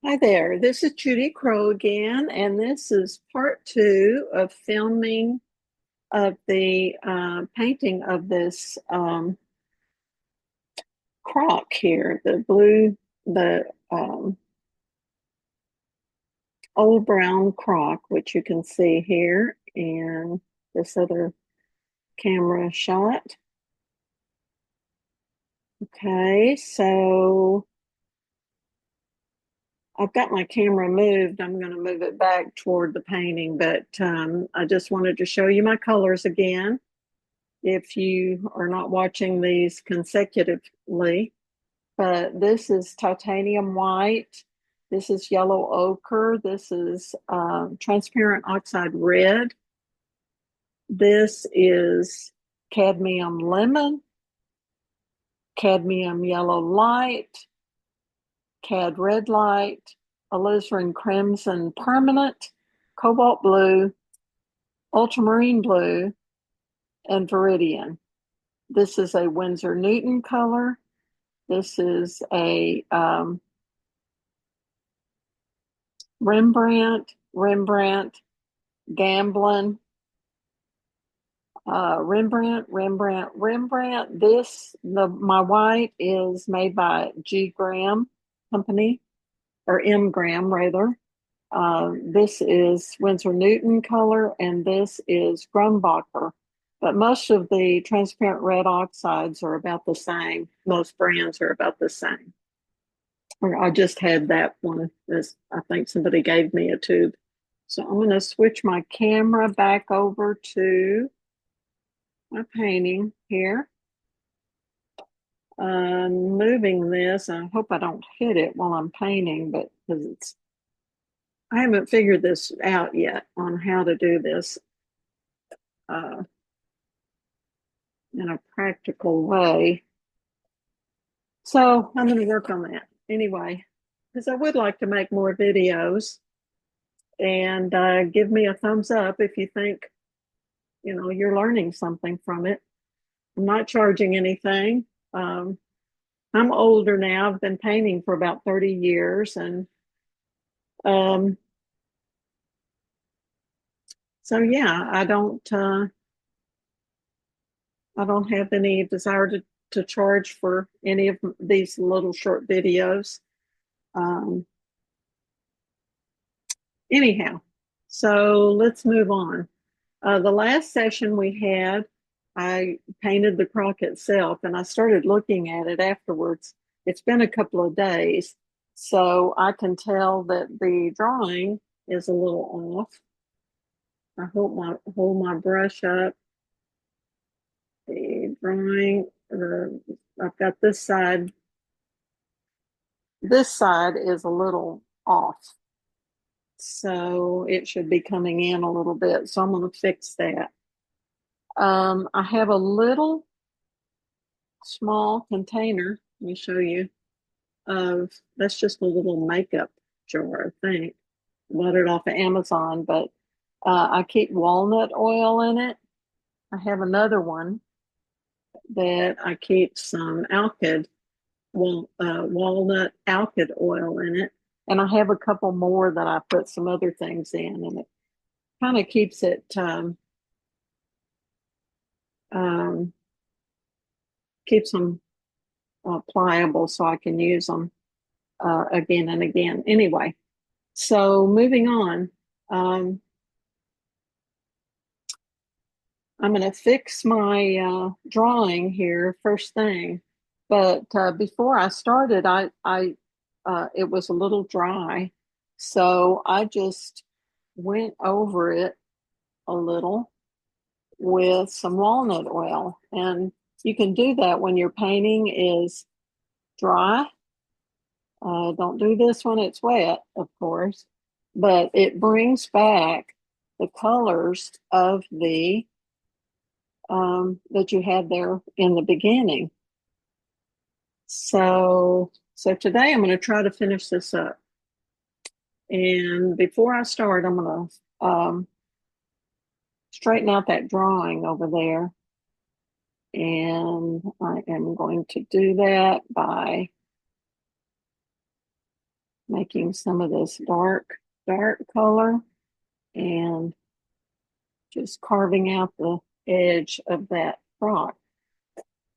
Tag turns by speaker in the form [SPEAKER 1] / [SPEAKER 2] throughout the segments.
[SPEAKER 1] Hi there, this is Judy Crow again, and this is part two of filming of the painting of this crock here, the Old Brown Crock, which you can see here in this other camera shot. Okay, so I've got my camera moved. I'm going to move it back toward the painting, but I just wanted to show you my colors again. If you are not watching these consecutively, but this is titanium white. This is yellow ochre. This is transparent oxide red. This is cadmium lemon, cadmium yellow light, cad red light, alizarin crimson permanent, cobalt blue, ultramarine blue, and viridian. This is a Winsor Newton color. This is a Rembrandt, Gamblin, Rembrandt. My white is made by G. Graham Company, or M. Graham rather. This is Winsor Newton color, and this is Grumbacher. But most of the transparent red oxides are about the same. Most brands are about the same. I just had that one. This, I think somebody gave me a tube. So I'm going to switch my camera back over to my painting here. Moving this, I hope I don't hit it while I'm painting, but because I haven't figured this out yet on how to do this uh, in a practical way. So I'm going to work on that anyway, because I would like to make more videos, and give me a thumbs up if you think, you're learning something from it. I'm not charging anything. Um, I'm older now. I've been painting for about 30 years. And um, so, yeah, I don't have any desire to charge for any of these little short videos. Um, Anyhow, so let's move on. The last session we had, I painted the crock itself, and I started looking at it afterwards. It's been a couple of days, so I can tell that the drawing is a little off. I hold my brush up. The drawing, I've got this side. This side is a little off, so it should be coming in a little bit. So I'm going to fix that. I have a little small container. Let me show you. Of That's just a little makeup jar, I think. Bought it off of Amazon, but I keep walnut oil in it. I have another one that I keep some walnut alkyd oil in it, and I have a couple more that I put some other things in, and it kind of keeps it um, keeps them pliable so I can use them again and again. Anyway, so moving on. I'm going to fix my drawing here first thing, but before I started, I it was a little dry, so I just went over it a little with some walnut oil, and you can do that when your painting is dry. Don't do this when it's wet, of course, but it brings back the colors of the that you had there in the beginning. So today I'm going to try to finish this up. And before I start, I'm going to straighten out that drawing over there. And I am going to do that by making some of this dark color and just carving out the edge of that crock.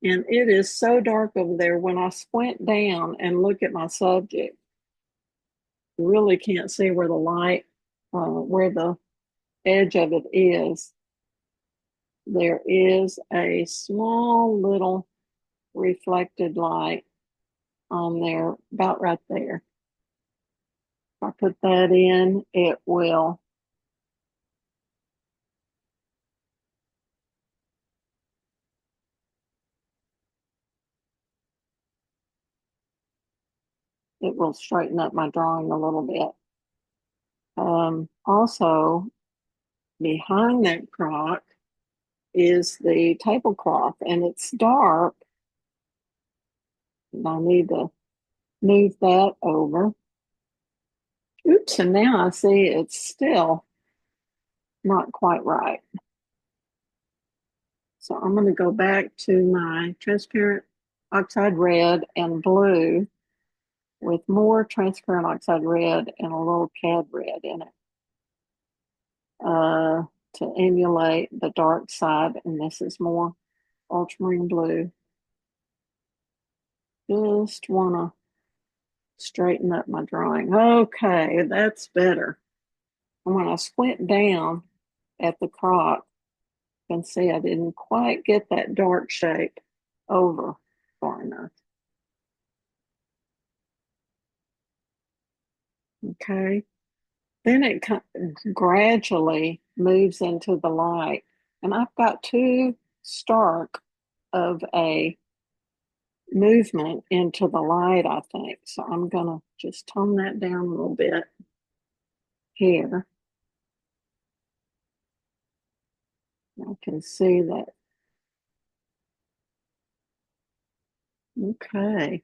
[SPEAKER 1] And it is so dark over there. When I squint down and look at my subject, you really can't see where the light, where the edge of it is. There is a small little reflected light on there, about right there. If I put that in, it will straighten up my drawing a little bit. Also, behind that crock is the tablecloth, and it's dark. And I need to move that over. Oops, and now I see it's still not quite right. So I'm going to go back to my transparent oxide red and blue with more transparent oxide red and a little cad red in it to emulate the dark side. And this is more ultramarine blue. Just want to straighten up my drawing. Okay, that's better. And when I squint down at the crock, you can see I didn't quite get that dark shape over far enough. Okay, then it gradually moves into the light, and I've got too stark of a movement into the light, I think. So I'm gonna just tone that down a little bit here. I can see that. Okay.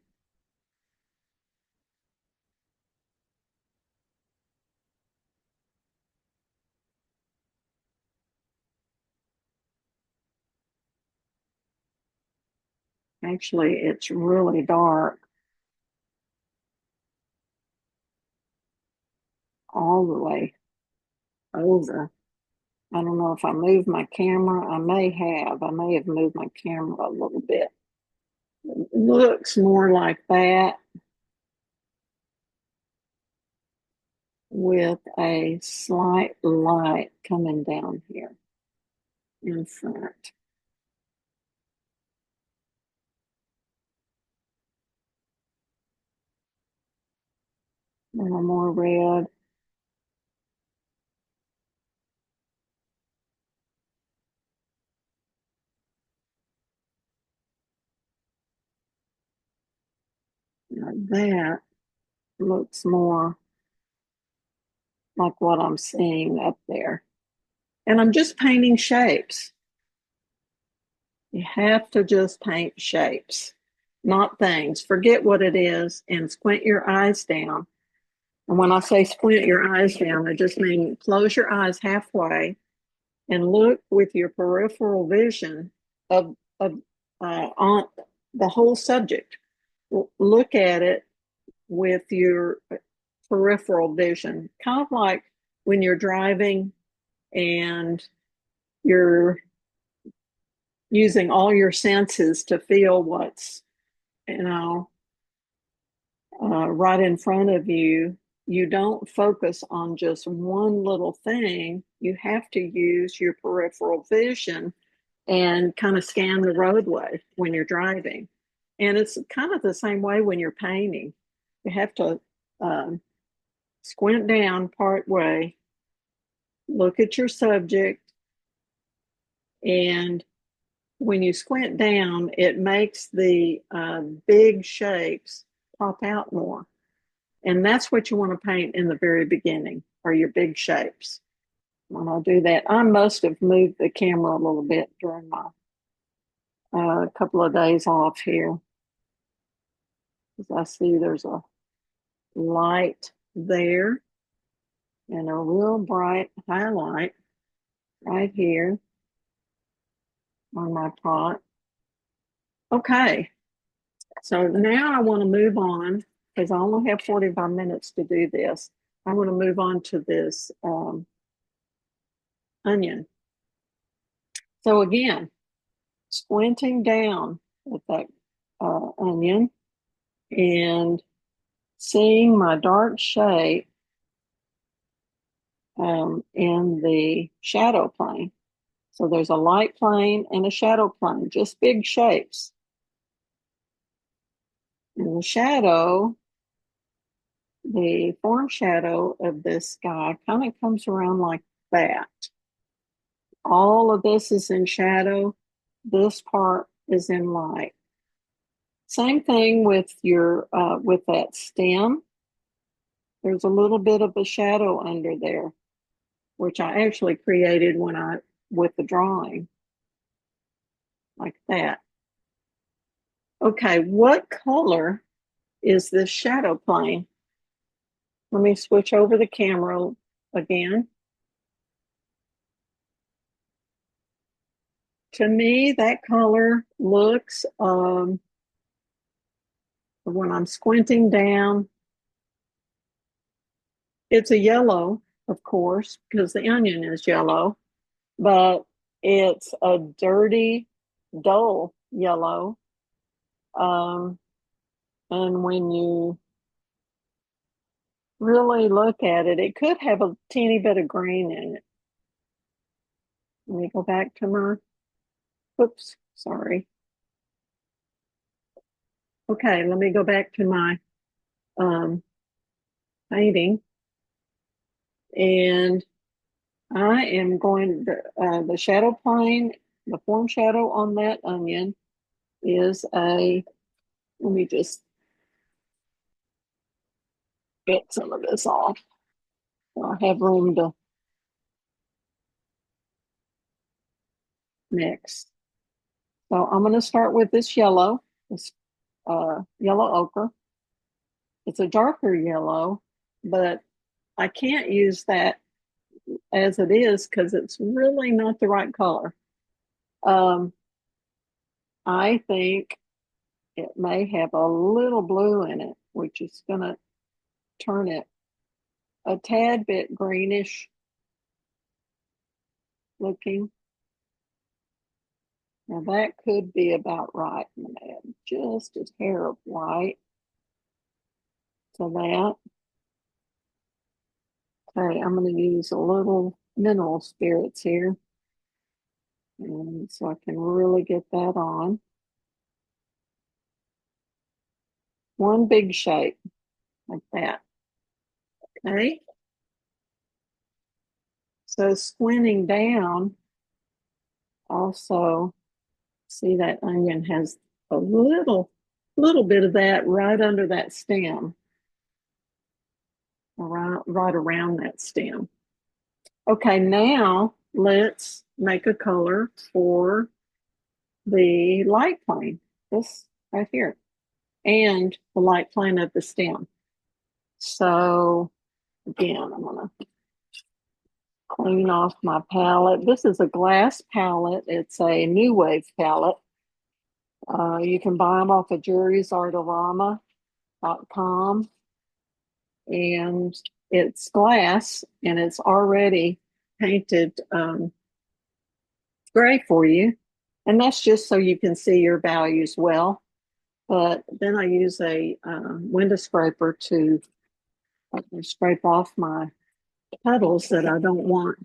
[SPEAKER 1] Actually, it's really dark all the way over. I don't know if I moved my camera. I may have. I may have moved my camera a little bit. It looks more like that with a slight light coming down here in front. A little more red. Now that looks more like what I'm seeing up there. And I'm just painting shapes. You have to just paint shapes, not things. Forget what it is and squint your eyes down. And when I say squint your eyes down, I just mean close your eyes halfway and look with your peripheral vision of on the whole subject. Look at it with your peripheral vision, kind of like when you're driving and you're using all your senses to feel what's, right in front of you. You don't focus on just one little thing. You have to use your peripheral vision and kind of scan the roadway when you're driving. And it's kind of the same way when you're painting. You have to squint down part way, look at your subject, and when you squint down, it makes the big shapes pop out more. And that's what you want to paint in the very beginning, are your big shapes. When I do that, I must have moved the camera a little bit during my couple of days off here. Because I see there's a light there and a real bright highlight right here on my pot. Okay, so now I want to move on because I only have 45 minutes to do this. I'm going to move on to this onion. So again, squinting down at that onion and seeing my dark shape in the shadow plane. So there's a light plane and a shadow plane, just big shapes. In the shadow, the form shadow of this guy kind of comes around like that. All of this is in shadow. This part is in light. Same thing with your with that stem. There's a little bit of a shadow under there, which I actually created with the drawing, like that. Okay, what color is this shadow plane? Let me switch over the camera again. To me, that color looks, when I'm squinting down, it's a yellow, of course, because the onion is yellow, but it's a dirty, dull yellow. And when you really look at it, it could have a teeny bit of green in it. Let me go back to my, oops, sorry. Okay, let me go back to my painting. And I am going, the shadow plane, the form shadow on that onion is let me just get some of this off. So I have room to mix. So I'm going to start with this yellow, this yellow ochre. It's a darker yellow, but I can't use that as it is because it's really not the right color. I think it may have a little blue in it, which is going to turn it a tad bit greenish looking. Now that could be about right. I'm going to add just a hair of white to that. Okay, I'm going to use a little mineral spirits here. And so I can really get that on. One big shape like that. Okay. So squinting down, also see that onion has a little bit of that right under that stem, right around that stem. Okay, now let's make a color for the light plane, this right here, and the light plane of the stem. So again, I'm gonna clean off my palette. This is a glass palette. It's a New Wave palette. You can buy them off of juriesartorama.com, and it's glass and it's already painted gray for you. And that's just so you can see your values well. But then I use a window scraper to scrape off my puddles that I don't want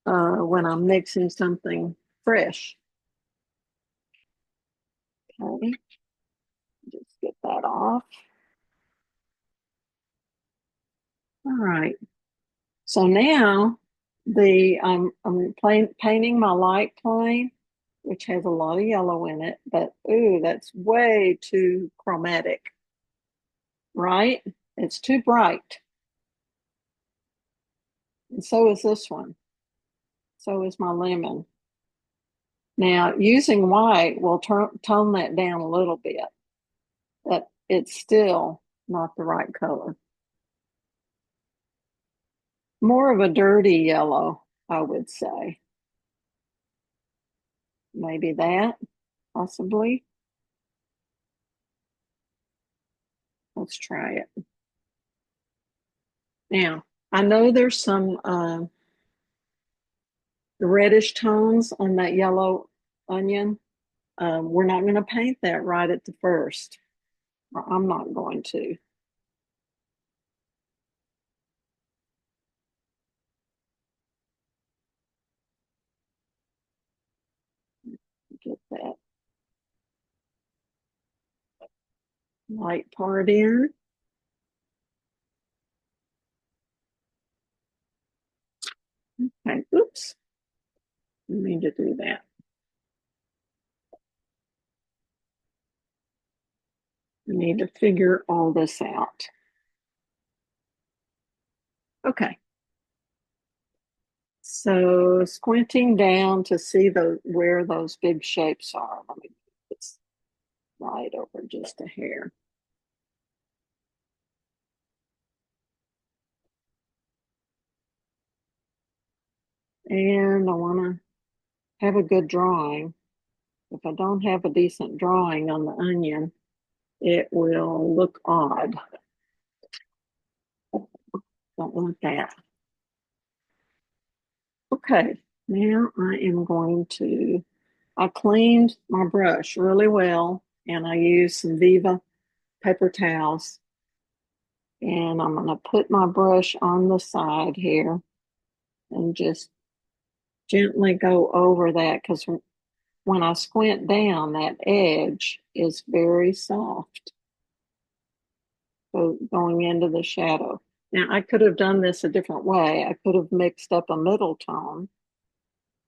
[SPEAKER 1] when I'm mixing something fresh. Okay, just get that off. All right. So now I'm painting my light plane, which has a lot of yellow in it, but ooh, that's way too chromatic, right? It's too bright. And so is this one. So is my lemon. Now, using white will tone that down a little bit, but it's still not the right color. More of a dirty yellow, I would say. Maybe that, possibly. Let's try it. Now, I know there's some reddish tones on that yellow onion. We're not going to paint that right at the first. Or I'm not going to. Get that light part in. Okay, oops. I need to do that. I need to figure all this out. Okay. So squinting down to see where those big shapes are. Let me put this light over just a hair. And I want to have a good drawing. If I don't have a decent drawing on the onion, it will look odd. Don't want that. Okay, now I am going to, I cleaned my brush really well and I used some Viva paper towels. And I'm going to put my brush on the side here and just gently go over that because when I squint down, that edge is very soft. So going into the shadow. Now, I could have done this a different way. I could have mixed up a middle tone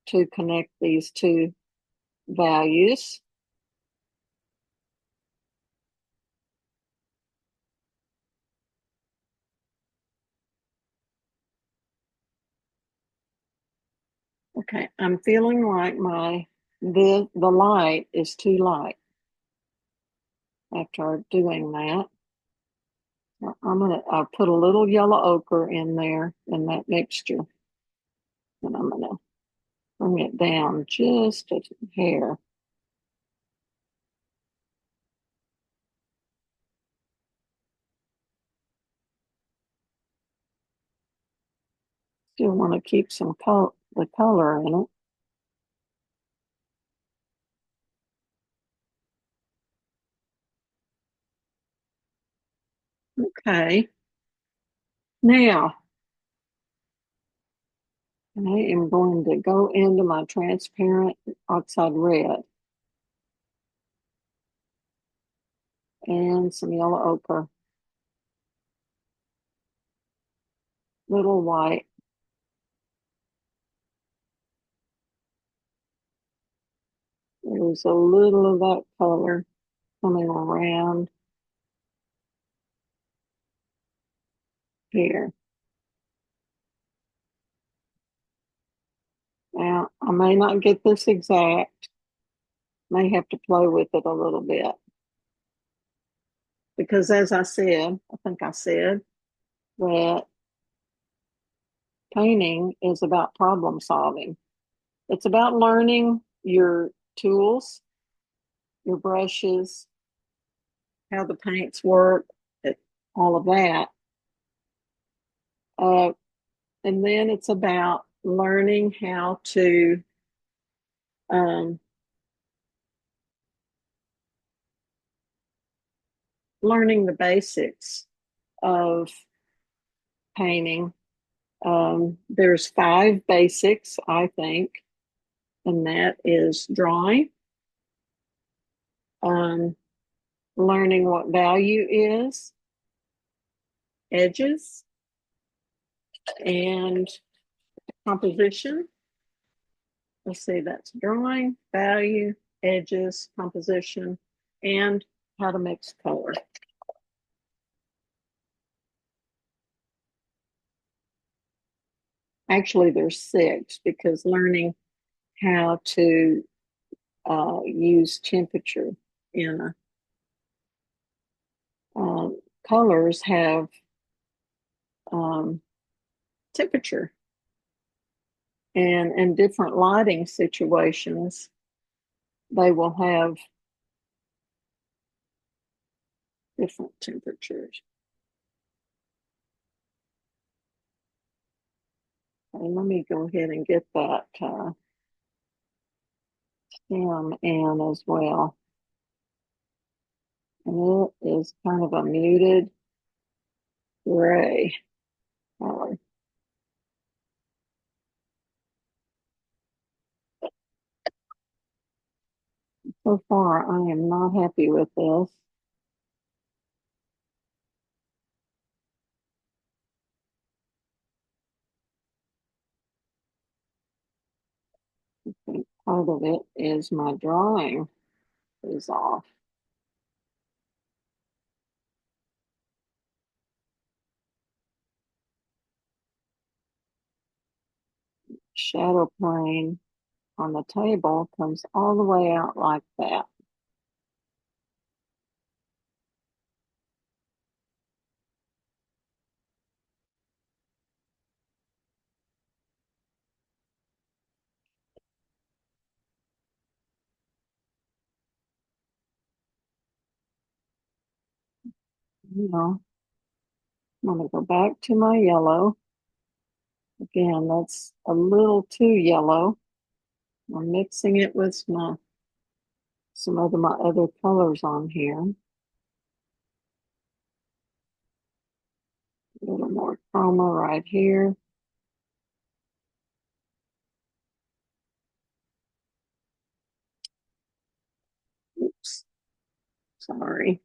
[SPEAKER 1] to connect these two values. Okay, I'm feeling like the light is too light after doing that. I'll put a little yellow ochre in there in that mixture. And I'm gonna bring it down just a hair. Still want to keep the color in it. Okay. Now, I am going to go into my transparent oxide red and some yellow ochre, little white. There's a little of that color coming around here. Now, I may not get this exact, may have to play with it a little bit. Because as I said, I think I said that painting is about problem solving. It's about learning your tools, your brushes, how the paints work, all of that. Uh, and then it's about learning how to um, learning the basics of painting. There's 5 basics, I think, and that is drawing, um, learning what value is, edges, and composition. Let's see, that's drawing, value, edges, composition, and how to mix color. Actually, there's 6 because learning how to use temperature in colors have temperature. And in different lighting situations, they will have different temperatures. Okay, let me go ahead and get that stem in as well. And it is kind of a muted gray color. So far, I am not happy with this. I think part of it is my drawing is off. Shadow plane on the table comes all the way out like that. You know, I'm going to go back to my yellow. Again, that's a little too yellow. I'm mixing it with some of my other colors on here. A little more chroma right here. Oops, sorry.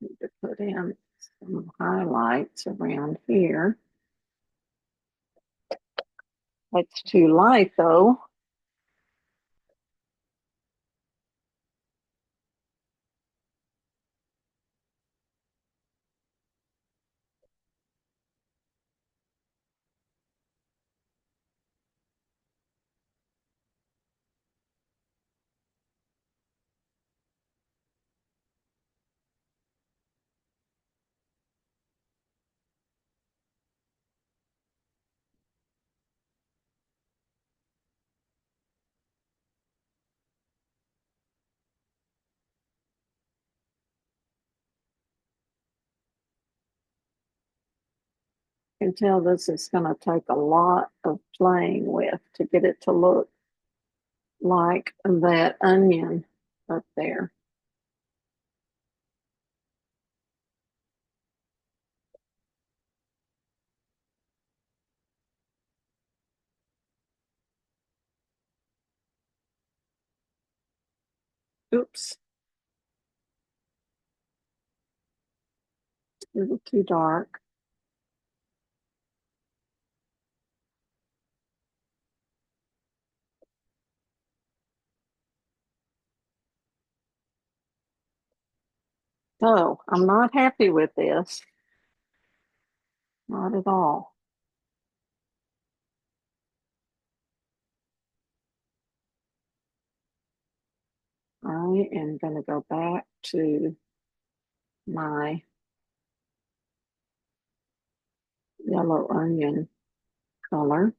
[SPEAKER 1] Need to put in some highlights around here. It's too light though. You can tell this is going to take a lot of playing with to get it to look like that onion up there. Oops, a little too dark. So I'm not happy with this. Not at all. I am going to go back to my yellow onion color.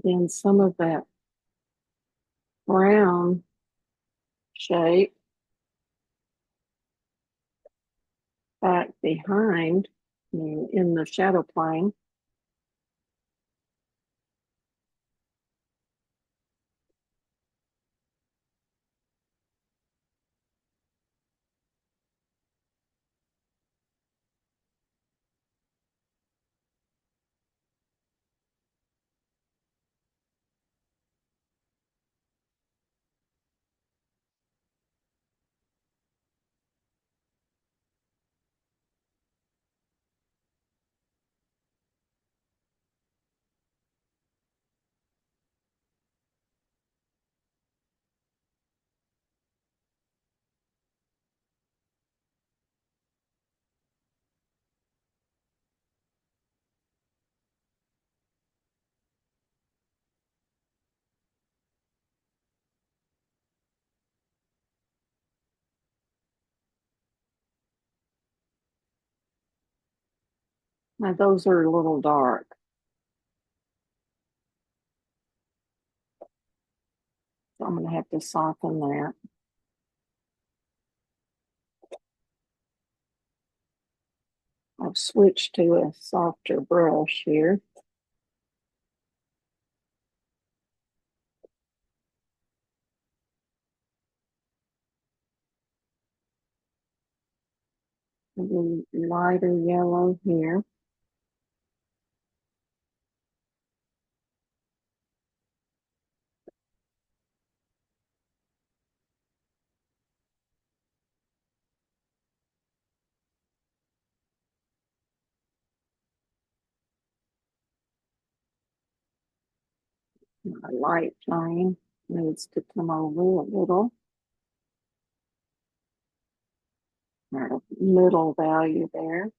[SPEAKER 1] put in some of that brown shape back behind me in the shadow plane. Now those are a little dark. So I'm going to have to soften that. I've switched to a softer brush here. A little lighter yellow here. My light plane needs to come over a little. Our middle value there.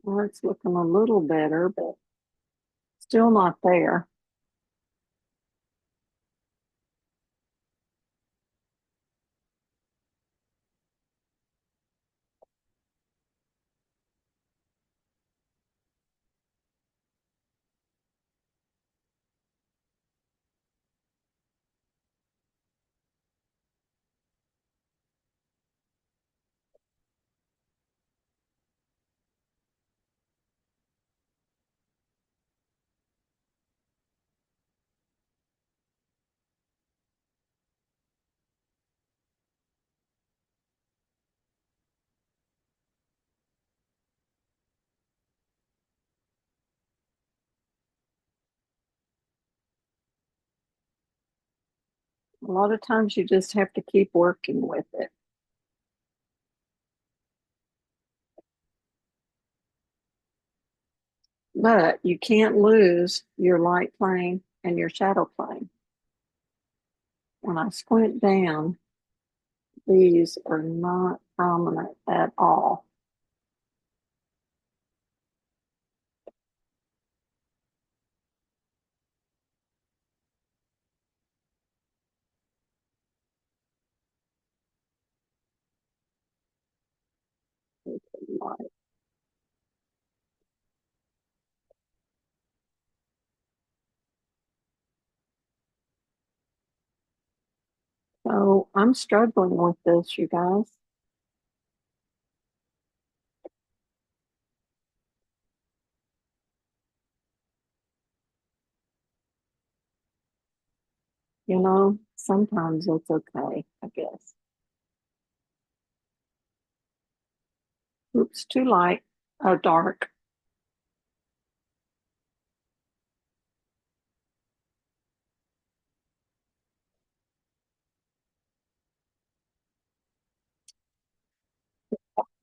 [SPEAKER 1] Well, it's looking a little better, but still not there. A lot of times you just have to keep working with it. But you can't lose your light plane and your shadow plane. When I squint down, these are not prominent at all. So I'm struggling with this, you guys. You know, sometimes it's okay, I guess. Oops, too light, dark.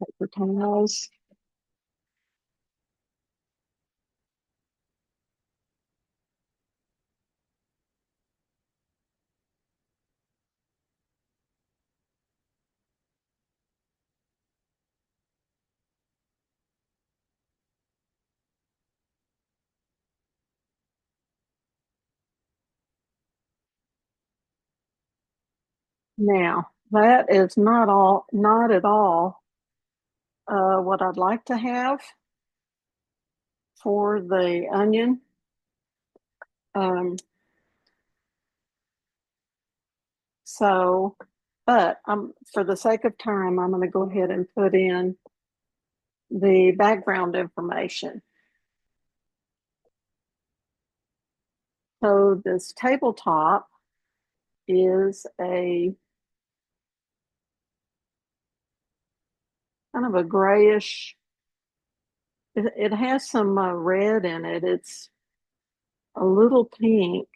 [SPEAKER 1] Paper towels. Now, that is not at all what I'd like to have for the onion. Um, so, but for the sake of time, I'm going to go ahead and put in the background information. So this tabletop is a kind of a grayish, it has some red in it. It's a little pink.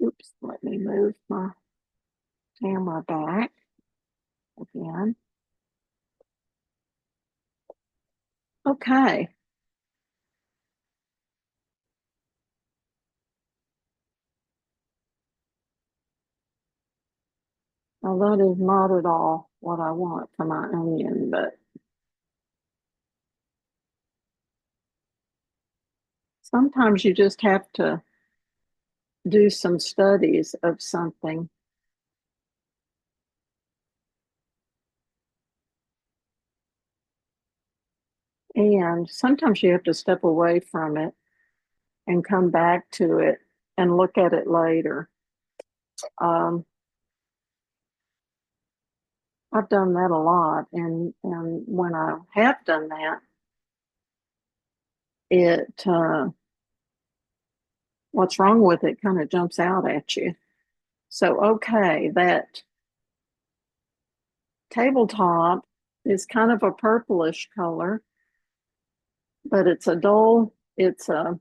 [SPEAKER 1] Oops, let me move my camera back again. Okay. Now that is not at all what I want for my onion, but sometimes you just have to do some studies of something. And sometimes you have to step away from it and come back to it and look at it later. Um, I've done that a lot, and when I have done that, it what's wrong with it kind of jumps out at you. So okay, that tabletop is kind of a purplish color, but it's a dull. It's a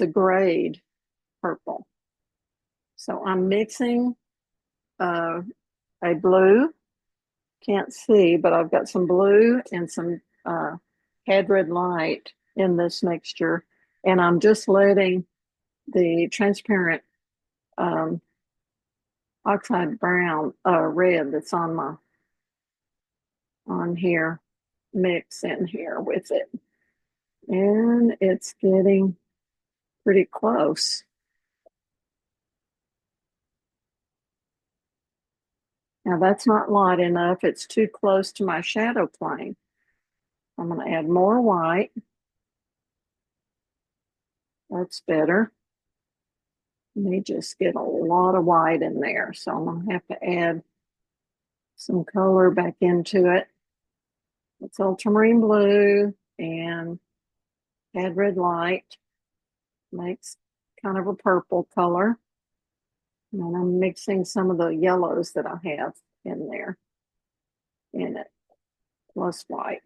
[SPEAKER 1] grayed purple. So I'm mixing uh, a blue. Can't see, but I've got some blue and some cad red light in this mixture, and I'm just letting the transparent um, oxide brown red that's on here mix in here with it, and it's getting pretty close. Now that's not light enough. It's too close to my shadow plane. I'm going to add more white. That's better. Let me just get a lot of white in there. So I'm going to have to add some color back into it. It's ultramarine blue and add red light. Makes kind of a purple color. And then I'm mixing some of the yellows that I have in there in it, plus white.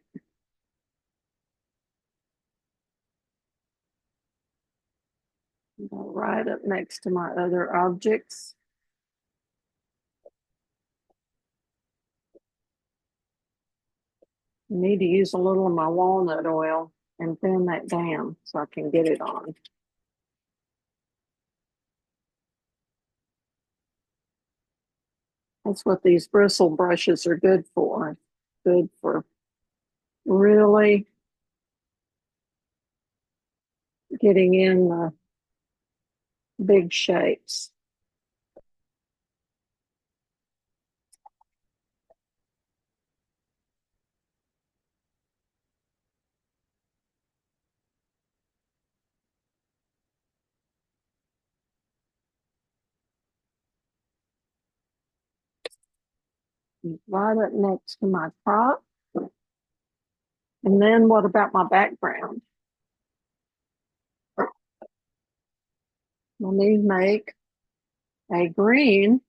[SPEAKER 1] Go right up next to my other objects. I need to use a little of my walnut oil and thin that down so I can get it on. That's what these bristle brushes are good for. Good for really getting in the big shapes. Right up next to my crock. And then what about my background? Let me make a green.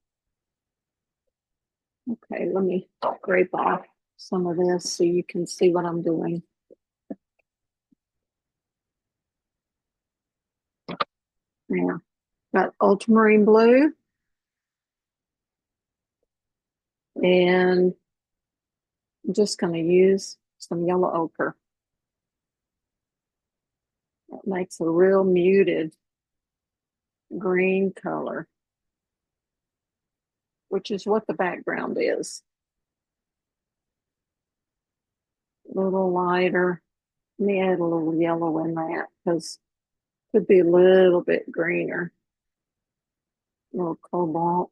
[SPEAKER 1] Okay, let me scrape off some of this so you can see what I'm doing. Now, got ultramarine blue and I'm just going to use some yellow ochre. That makes a real muted green color, which is what the background is. A little lighter Let me add a little yellow in that because it could be a little bit greener. A little cobalt.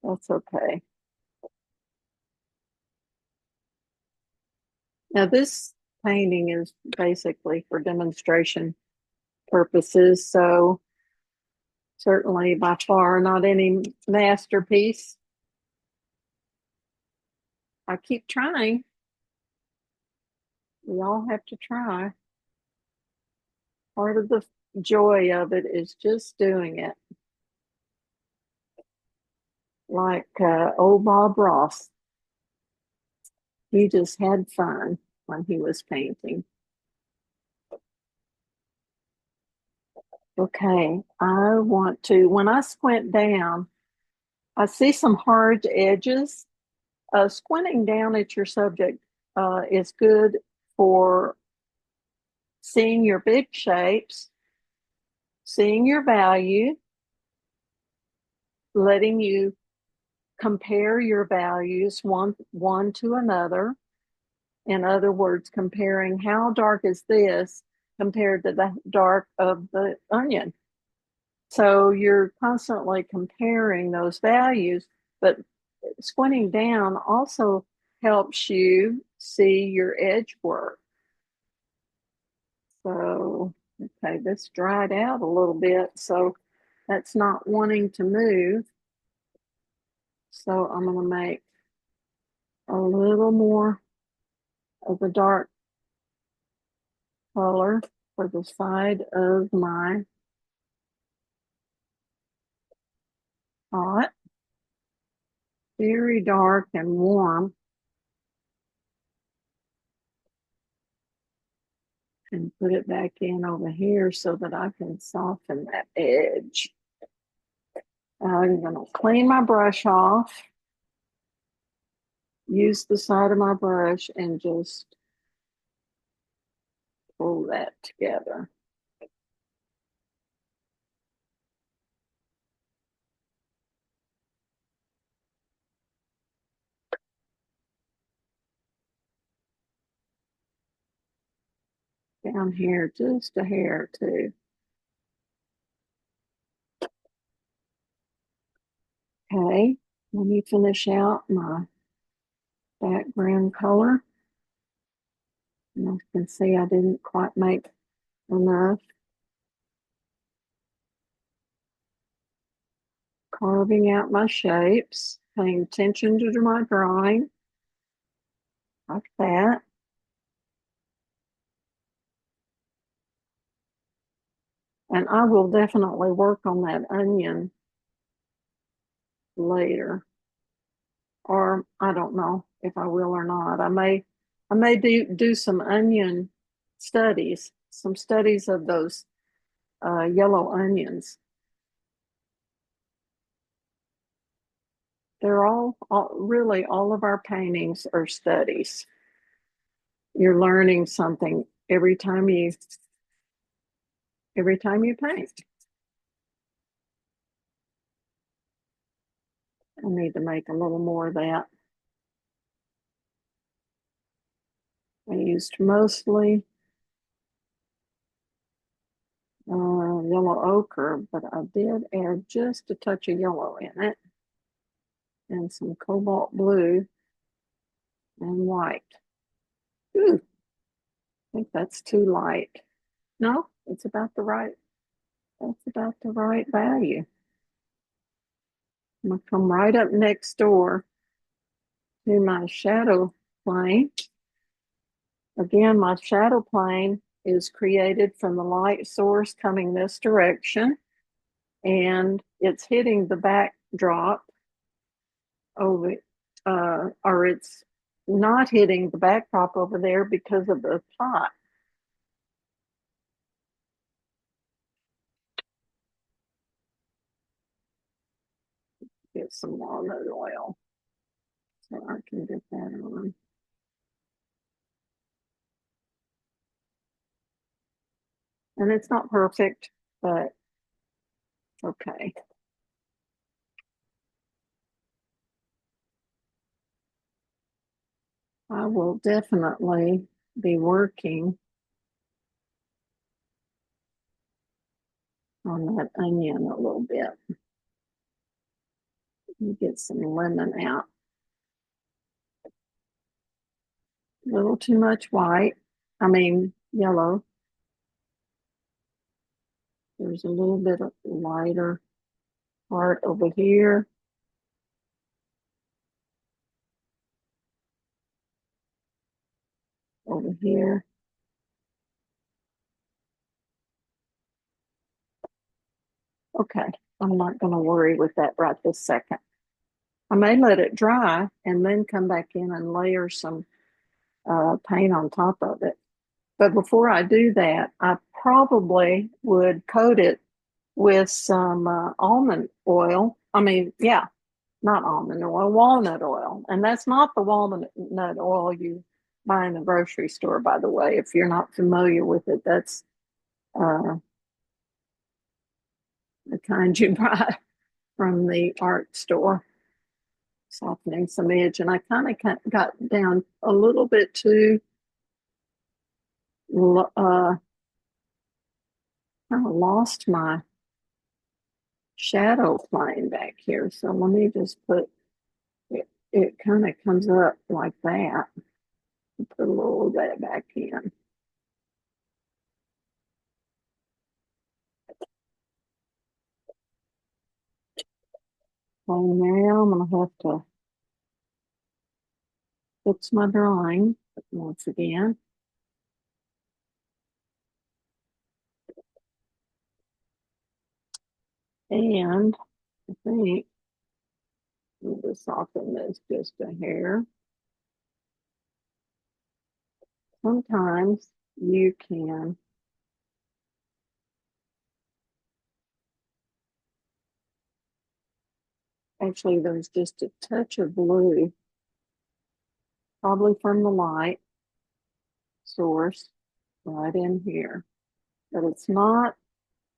[SPEAKER 1] That's okay. Now this painting is basically for demonstration purposes, so certainly by far not any masterpiece. I keep trying. We all have to try. Part of the joy of it is just doing it. Like old Bob Ross, he just had fun when he was painting. Okay, I want to, when I squint down, I see some hard edges. Squinting down at your subject is good for seeing your big shapes, seeing your value, letting you compare your values one to another. In other words, comparing how dark is this compared to the dark of the onion. So you're constantly comparing those values, but squinting down also helps you see your edge work. So, okay, this dried out a little bit, so that's not wanting to move. So I'm going to make a little more of the dark color for the side of my pot. Very dark and warm. And put it back in over here so that I can soften that edge. I'm going to clean my brush off, use the side of my brush, and just pull that together. Down here, just a hair too. Okay, let me finish out my background color. And as you can see, I didn't quite make enough. Carving out my shapes, paying attention to my drawing, like that. And I will definitely work on that onion later. Or I don't know if I will or not. I may do some onion studies, some studies of those yellow onions. They're all really all of our paintings are studies. You're learning something every time you paint. I need to make a little more of that. I used mostly yellow ochre, but I did add just a touch of yellow in it and some cobalt blue and white. Ooh, I think that's too light. No, it's about the right, that's about the right value. I'm gonna come right up next door to my shadow plane. Again, my shadow plane is created from the light source coming this direction, and it's hitting the backdrop over, or it's not hitting the backdrop over there because of the pot. Get some walnut oil so I can get that on. And it's not perfect, but okay. I will definitely be working on that onion a little bit. Get some lemon out. A little too much white. I mean, yellow. There's a little bit of lighter part over here. Over here. Okay, I'm not going to worry with that right this second. I may let it dry and then come back in and layer some paint on top of it. But before I do that, I probably would coat it with some almond oil. I mean, yeah, not almond oil, walnut oil. And that's not the walnut oil you buy in the grocery store, by the way. If you're not familiar with it, that's uh, the kind you buy from the art store, softening some edge. And I kind of got down a little bit too kind of lost my shadow plane back here. So let me just put it, it kind of comes up like that. Put a little of that back in. So now I'm going to have to fix my drawing once again. And I think we'll just soften this just a hair. Sometimes you can actually, there's just a touch of blue, probably from the light source right in here. But it's not,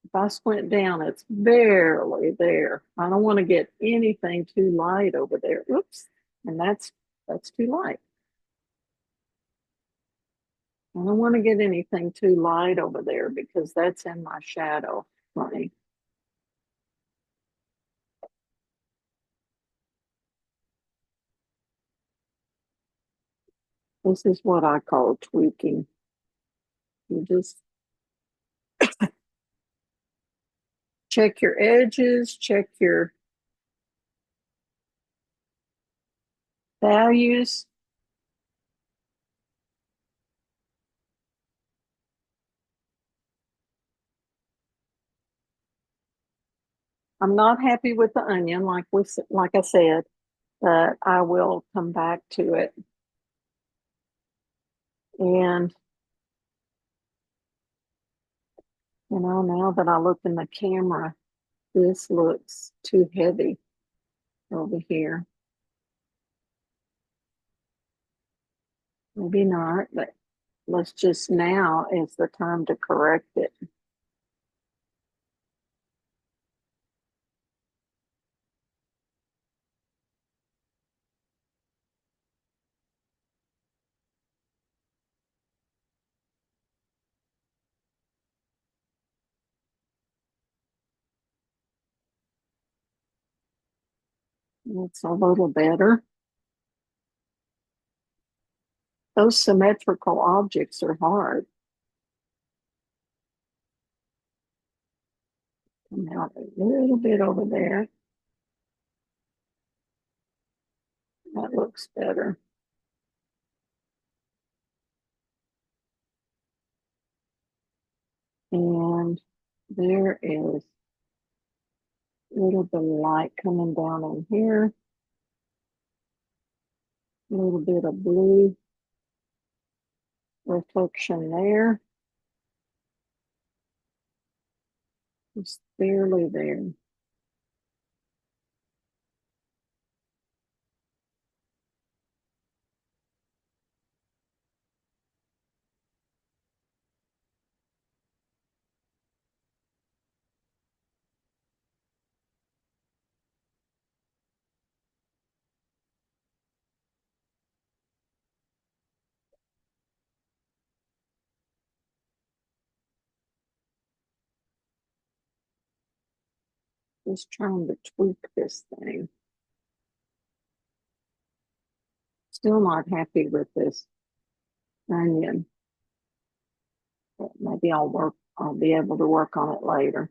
[SPEAKER 1] if I squint down, it's barely there. I don't want to get anything too light over there. Oops. And that's too light. I don't want to get anything too light over there because that's in my shadow plane. This is what I call tweaking. You just check your edges, check your values. I'm not happy with the onion, like I said, but I will come back to it. And now that I look in the camera, this looks too heavy over here. Maybe not, but let's just, now is the time to correct it. It's a little better. Those symmetrical objects are hard. Come out a little bit over there. That looks better. And there is a little bit of light coming down in here. A little bit of blue reflection there. Just barely there. Just trying to tweak this thing. Still not happy with this onion. But maybe I'll be able to work on it later.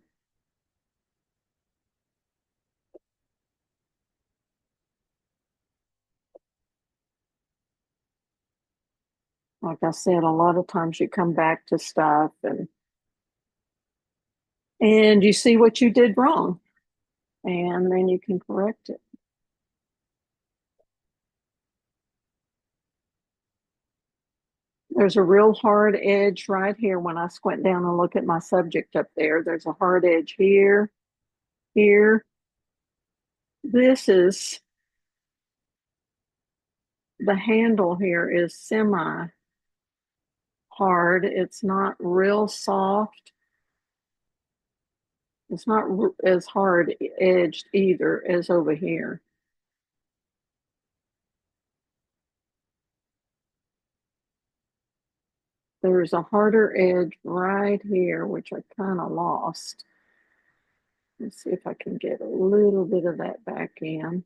[SPEAKER 1] Like I said, a lot of times you come back to stuff and you see what you did wrong, and then you can correct it. There's a real hard edge right here when I squint down and look at my subject up there. There's a hard edge here, here. This is, the handle here is semi hard. It's not real soft. It's not as hard edged either as over here. There's a harder edge right here, which I kind of lost. Let's see if I can get a little bit of that back in.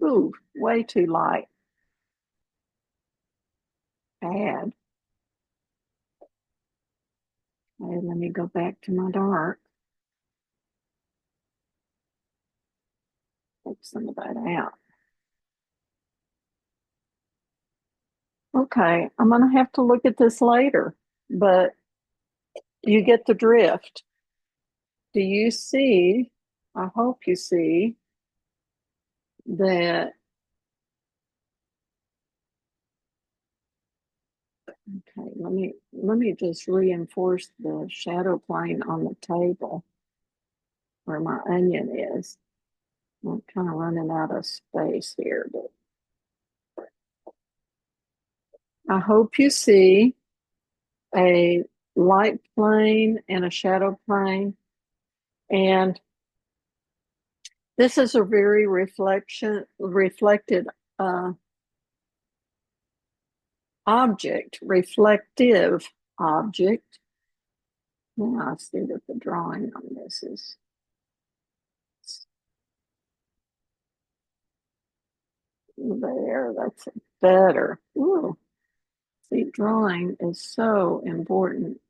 [SPEAKER 1] Ooh, way too light. Add. Okay, let me go back to my dark. Take some of that out. Okay, I'm going to have to look at this later, but you get the drift. Do you see? I hope you see that. Okay, let me just reinforce the shadow plane on the table where my onion is. I'm kind of running out of space here, but I hope you see a light plane and a shadow plane. And this is a very reflected object, reflective object. Now I see that the drawing on this is there. That's better. Ooh, see, drawing is so important.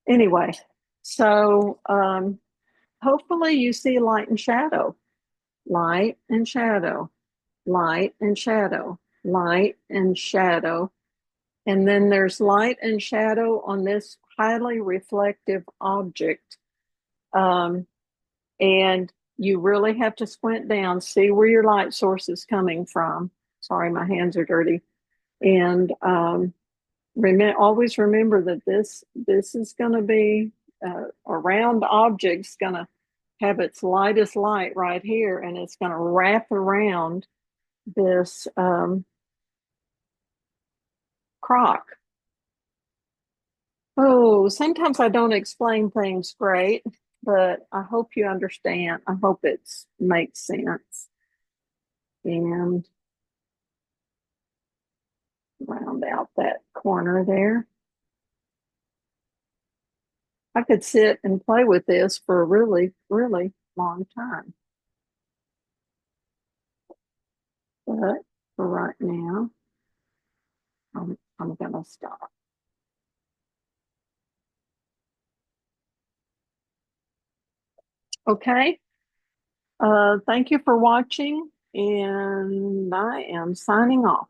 [SPEAKER 1] Anyway, so hopefully you see light and shadow, light and shadow, light and shadow, light and shadow. And then there's light and shadow on this highly reflective object. And you really have to squint down, see where your light source is coming from. Sorry, my hands are dirty. And always remember that this is going to be a round object's going to have its lightest light right here, and it's going to wrap around this crock. Oh, sometimes I don't explain things great, but I hope you understand. I hope it makes sense. And round out that corner there. I could sit and play with this for a really, really long time. But for right now, I'm going to stop. Okay. Thank you for watching, and I am signing off.